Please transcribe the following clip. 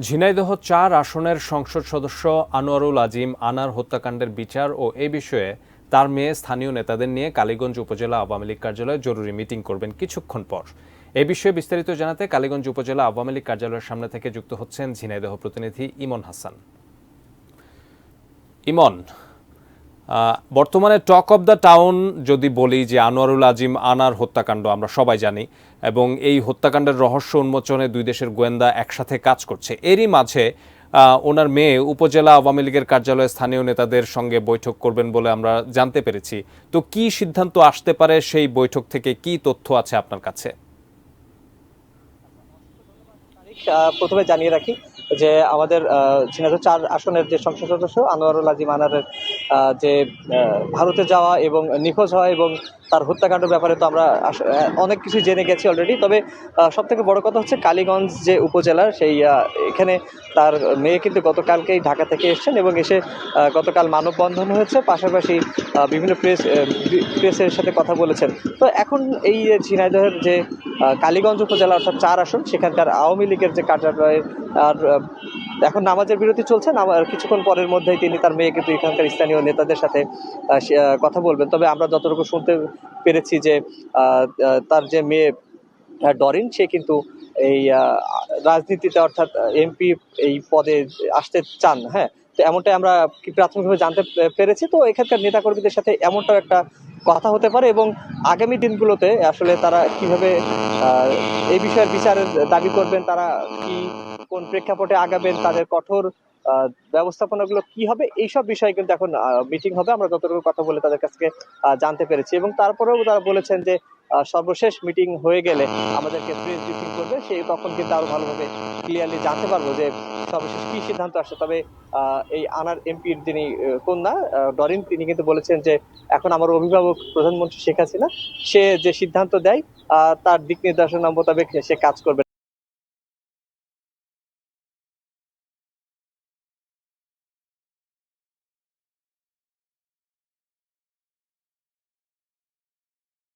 ঝিনাইদহ ৪ আসনের সংসদ সদস্য আনোয়ারুল আজিম আনার হত্যাকাণ্ডের বিচার ও এ বিষয়ে তার মেয়ে স্থানীয় নেতাদের নিয়ে কালীগঞ্জ উপজেলা আওয়ামী লীগ কার্যালয়ে জরুরি মিটিং করবেন কিছুক্ষণ পর। এ বিষয়ে বিস্তারিত জানাতে কালীগঞ্জ উপজেলা আওয়ামী লীগ কার্যালয়ের সামনে থেকে যুক্ত হচ্ছেন ঝিনাইদহ প্রতিনিধি ইমন হাসান। ইমন, বর্তমানে টক অব দ্য টাউন যদি বলি যে আনোয়ারুল আজিম আনার হত্যাকাণ্ড আমরা সবাই জানি, এবং এই হত্যাকাণ্ডের রহস্য উন্মোচনে দুই দেশের গোয়েন্দা একসাথে কাজ করছে। এরই মাঝে ওনার মেয়ে উপজেলা আওয়ামী লীগের কার্যালয়ে স্থানীয় নেতাদের সঙ্গে বৈঠক করবেন বলে আমরা জানতে পেরেছি। তো কি সিদ্ধান্ত আসতে পারে সেই বৈঠক থেকে, কি তথ্য আছে আপনার কাছে? প্রথমে জানিয়ে রাখি যে আমাদের ঝিনাইদহ ৪ আসনের যে সংসদ সদস্য আনোয়ারুল আজিম আনারের যে ভারতে যাওয়া এবং নিখোঁজ হওয়া এবং তার হত্যাকাণ্ডের ব্যাপারে তো আমরা অনেক কিছু জেনে গেছি অলরেডি। তবে সব থেকে বড় কথা হচ্ছে কালীগঞ্জ যে উপজেলার সেই এখানে তার মেয়ে কিন্তু গতকালকেই ঢাকা থেকে এসেছেন এবং এসে গতকাল মানববন্ধন হয়েছে, পাশাপাশি বিভিন্ন প্রেসের সাথে কথা বলেছেন। তো এখন এই ঝিনাইদহের যে কালীগঞ্জ উপজেলা অর্থাৎ ৪ আসন, সেখানকার আওয়ামী লীগের যে কার্যালয়ে আর এখন নামাজের বিরতি চলছে। কিছুক্ষণ পরের মধ্যেই তিনি তার মেয়ে কিন্তু এখানকার স্থানীয় নেতাদের সাথে কথা বলবেন। তবে আমরা যতটুকু শুনতে পেরেছি যে তার যে মেয়ে ডরিন, সে কিন্তু এই রাজনীতিতে অর্থাৎ এমপি এই পদে আসতে চান। হ্যাঁ, তো এমনটাই আমরা প্রাথমিকভাবে জানতে পেরেছি। তো এখানকার নেতাকর্মীদের সাথে এমনটাও একটা কথা হতে পারে এবং আগামী দিনগুলোতে আসলে তারা কিভাবে এই বিষয়ের বিচারের দাবি করবেন, তারা কি কোন প্রেক্ষাপটে আগাবেন, তাদের কঠোর ব্যবস্থাপনাগুলো কি হবে, এইসব বিষয়ে কিন্তু এখন মিটিং হবে। আমরা যতটুকু কথা বলে তাদের কাছ থেকে জানতে পেরেছি এবং তারপরেও তারা বলেছেন যে সর্বশেষ মিটিং হয়ে গেলে আমাদেরকে প্রেস ব্রিফিং করবে, সেই তখন কিন্তু আরো ভালোভাবে ক্লিয়ারলি জানতে পারবো যে সর্বশেষ কি সিদ্ধান্ত আসে। তবে এই আনার এমপির যিনি কন্যা ডরিন, তিনি কিন্তু বলেছেন যে এখন আমার অভিভাবক প্রধানমন্ত্রী শেখ হাসিনা, সে যে সিদ্ধান্ত দেয় তার দিক নির্দেশনা মোতাবেক সে কাজ করবে।